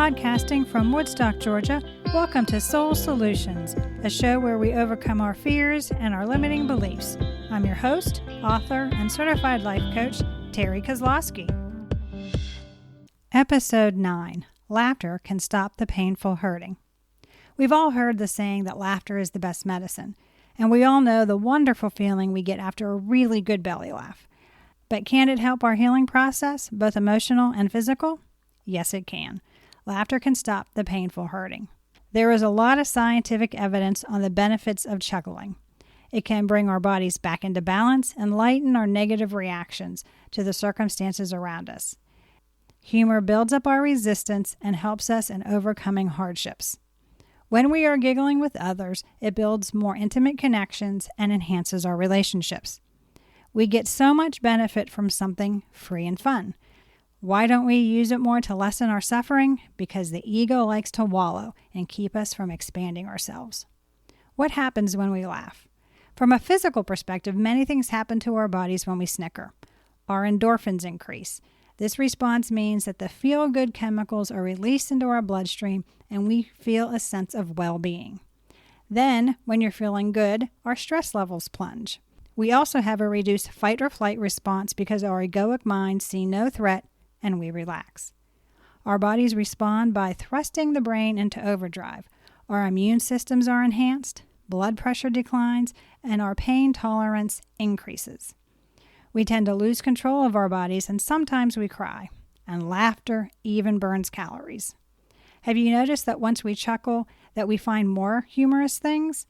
Podcasting from Woodstock, Georgia, welcome to Soul Solutions, a show where we overcome our fears and our limiting beliefs. I'm your host, author, and certified life coach, Terry Kozlowski. Episode 9, Laughter Can Stop the Painful Hurting. We've all heard the saying that laughter is the best medicine, and we all know the wonderful feeling we get after a really good belly laugh. But can it help our healing process, both emotional and physical? Yes, it can. Laughter can stop the painful hurting. There is a lot of scientific evidence on the benefits of chuckling. It can bring our bodies back into balance and lighten our negative reactions to the circumstances around us. Humor builds up our resistance and helps us in overcoming hardships. When we are giggling with others, it builds more intimate connections and enhances our relationships. We get so much benefit from something free and fun. Why don't we use it more to lessen our suffering? Because the ego likes to wallow and keep us from expanding ourselves. What happens when we laugh? From a physical perspective, many things happen to our bodies when we snicker. Our endorphins increase. This response means that the feel-good chemicals are released into our bloodstream and we feel a sense of well-being. Then, when you're feeling good, our stress levels plunge. We also have a reduced fight or flight response because our egoic minds see no threat and we relax. Our bodies respond by thrusting the brain into overdrive. Our immune systems are enhanced, blood pressure declines, and our pain tolerance increases. We tend to lose control of our bodies and sometimes we cry, and laughter even burns calories. Have you noticed that once we chuckle that we find more humorous things?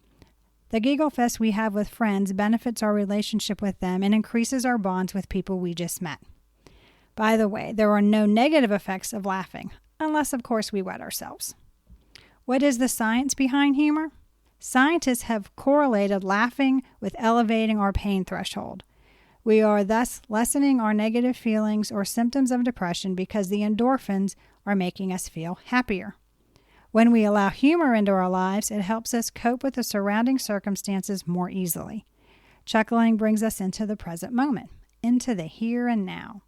The giggle fest we have with friends benefits our relationship with them and increases our bonds with people we just met. By the way, there are no negative effects of laughing, unless of course we wet ourselves. What is the science behind humor? Scientists have correlated laughing with elevating our pain threshold. We are thus lessening our negative feelings or symptoms of depression because the endorphins are making us feel happier. When we allow humor into our lives, it helps us cope with the surrounding circumstances more easily. Chuckling brings us into the present moment, into the here and now.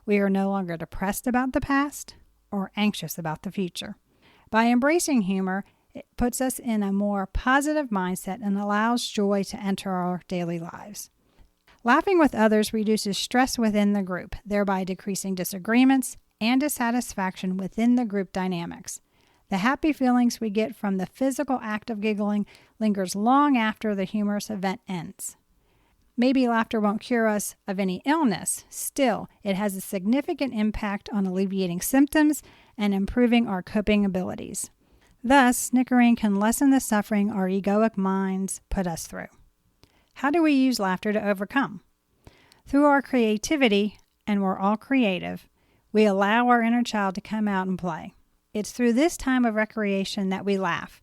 We are no longer depressed about the past or anxious about the future. By embracing humor, it puts us in a more positive mindset and allows joy to enter our daily lives. Laughing with others reduces stress within the group, thereby decreasing disagreements and dissatisfaction within the group dynamics. The happy feelings we get from the physical act of giggling lingers long after the humorous event ends. Maybe laughter won't cure us of any illness. Still, it has a significant impact on alleviating symptoms and improving our coping abilities. Thus, snickering can lessen the suffering our egoic minds put us through. How do we use laughter to overcome? Through our creativity, and we're all creative, we allow our inner child to come out and play. It's through this time of recreation that we laugh,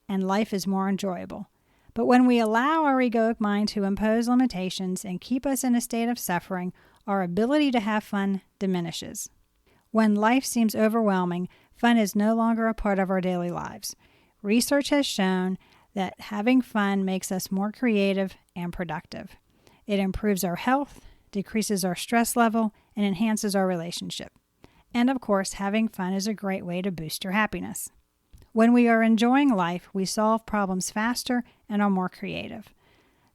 and life is more enjoyable. But when we allow our egoic mind to impose limitations and keep us in a state of suffering, our ability to have fun diminishes. When life seems overwhelming, fun is no longer a part of our daily lives. Research has shown that having fun makes us more creative and productive. It improves our health, decreases our stress level, and enhances our relationship. And of course, having fun is a great way to boost your happiness. When we are enjoying life, we solve problems faster and are more creative.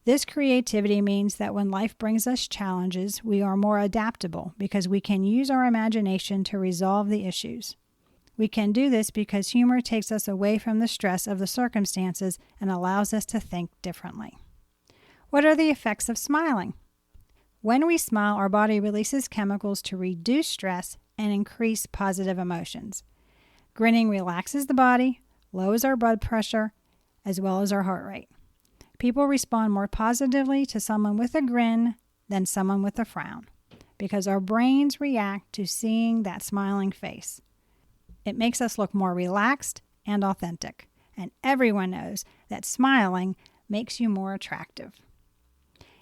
This creativity means that when life brings us challenges, we are more adaptable because we can use our imagination to resolve the issues. We can do this because humor takes us away from the stress of the circumstances and allows us to think differently. What are the effects of smiling? When we smile, our body releases chemicals to reduce stress and increase positive emotions. Grinning relaxes the body, lowers our blood pressure, as well as our heart rate. People respond more positively to someone with a grin than someone with a frown because our brains react to seeing that smiling face. It makes us look more relaxed and authentic, and everyone knows that smiling makes you more attractive.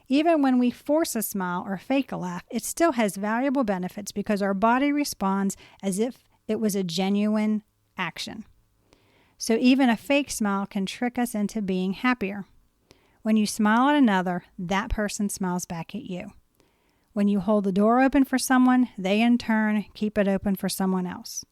Even when we force a smile or fake a laugh, it still has valuable benefits because our body responds as if it was a genuine action. So even a fake smile can trick us into being happier. When you smile at another, that person smiles back at you. When you hold the door open for someone, they in turn keep it open for someone else.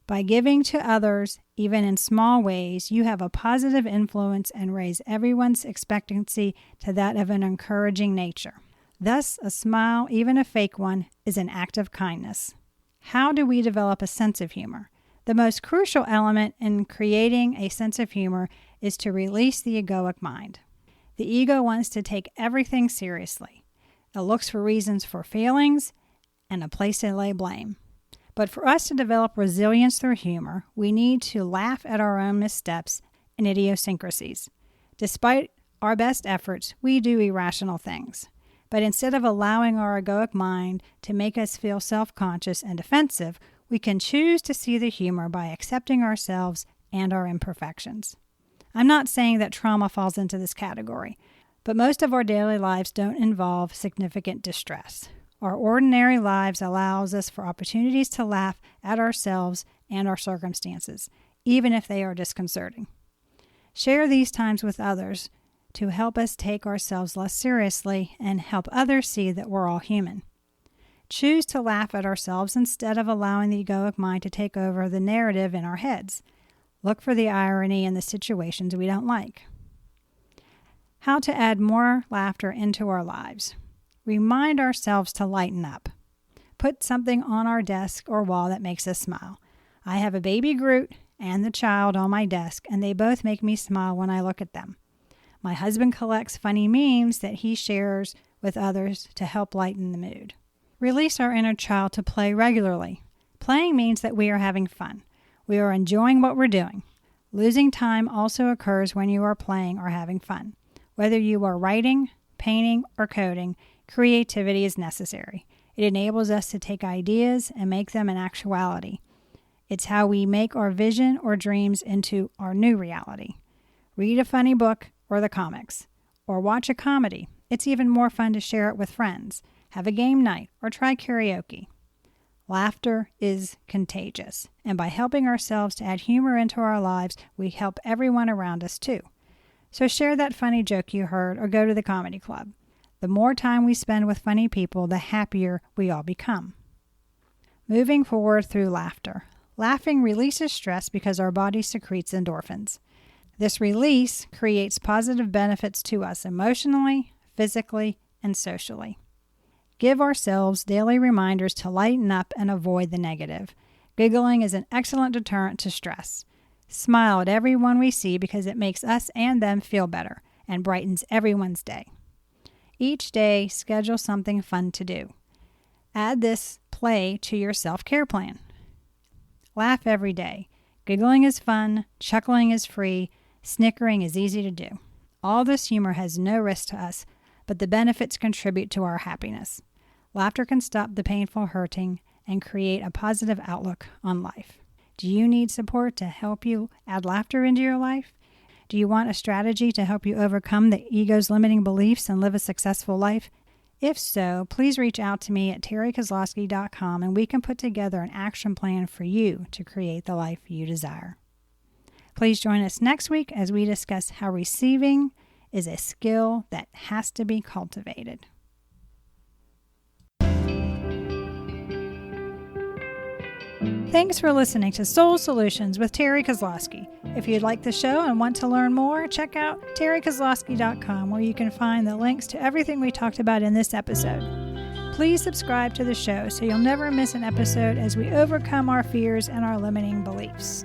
By giving to others, even in small ways, you have a positive influence and raise everyone's expectancy to that of an encouraging nature. Thus, a smile, even a fake one, is an act of kindness. How do we develop a sense of humor? The most crucial element in creating a sense of humor is to release the egoic mind. The ego wants to take everything seriously. It looks for reasons for failings and a place to lay blame. But for us to develop resilience through humor, we need to laugh at our own missteps and idiosyncrasies. Despite our best efforts, we do irrational things. But instead of allowing our egoic mind to make us feel self-conscious and defensive, we can choose to see the humor by accepting ourselves and our imperfections. I'm not saying that trauma falls into this category, but most of our daily lives don't involve significant distress. Our ordinary lives allows us for opportunities to laugh at ourselves and our circumstances, even if they are disconcerting. Share these times with others to help us take ourselves less seriously and help others see that we're all human. Choose to laugh at ourselves instead of allowing the egoic mind to take over the narrative in our heads. Look for the irony in the situations we don't like. How to add more laughter into our lives. Remind ourselves to lighten up. Put something on our desk or wall that makes us smile. I have a baby Groot and the child on my desk, and they both make me smile when I look at them. My husband collects funny memes that he shares with others to help lighten the mood. Release our inner child to play regularly. Playing means that we are having fun. We are enjoying what we're doing. Losing time also occurs when you are playing or having fun. Whether you are writing, painting, or coding, creativity is necessary. It enables us to take ideas and make them an actuality. It's how we make our vision or dreams into our new reality. Read a funny book or the comics, or watch a comedy. It's even more fun to share it with friends. Have a game night or try karaoke. Laughter is contagious, and by helping ourselves to add humor into our lives, we help everyone around us too. So share that funny joke you heard or go to the comedy club. The more time we spend with funny people, the happier we all become. Moving forward through laughter. Laughing releases stress because our body secretes endorphins. This release creates positive benefits to us emotionally, physically, and socially. Give ourselves daily reminders to lighten up and avoid the negative. Giggling is an excellent deterrent to stress. Smile at everyone we see because it makes us and them feel better and brightens everyone's day. Each day, schedule something fun to do. Add this play to your self-care plan. Laugh every day. Giggling is fun, chuckling is free, snickering is easy to do. All this humor has no risk to us, but the benefits contribute to our happiness. Laughter can stop the painful hurting and create a positive outlook on life. Do you need support to help you add laughter into your life? Do you want a strategy to help you overcome the ego's limiting beliefs and live a successful life? If so, please reach out to me at terrykozlowski.com and we can put together an action plan for you to create the life you desire. Please join us next week as we discuss how receiving is a skill that has to be cultivated. Thanks for listening to Soul Solutions with Terry Kozlowski. If you'd like the show and want to learn more, check out terrykozlowski.com where you can find the links to everything we talked about in this episode. Please subscribe to the show so you'll never miss an episode as we overcome our fears and our limiting beliefs.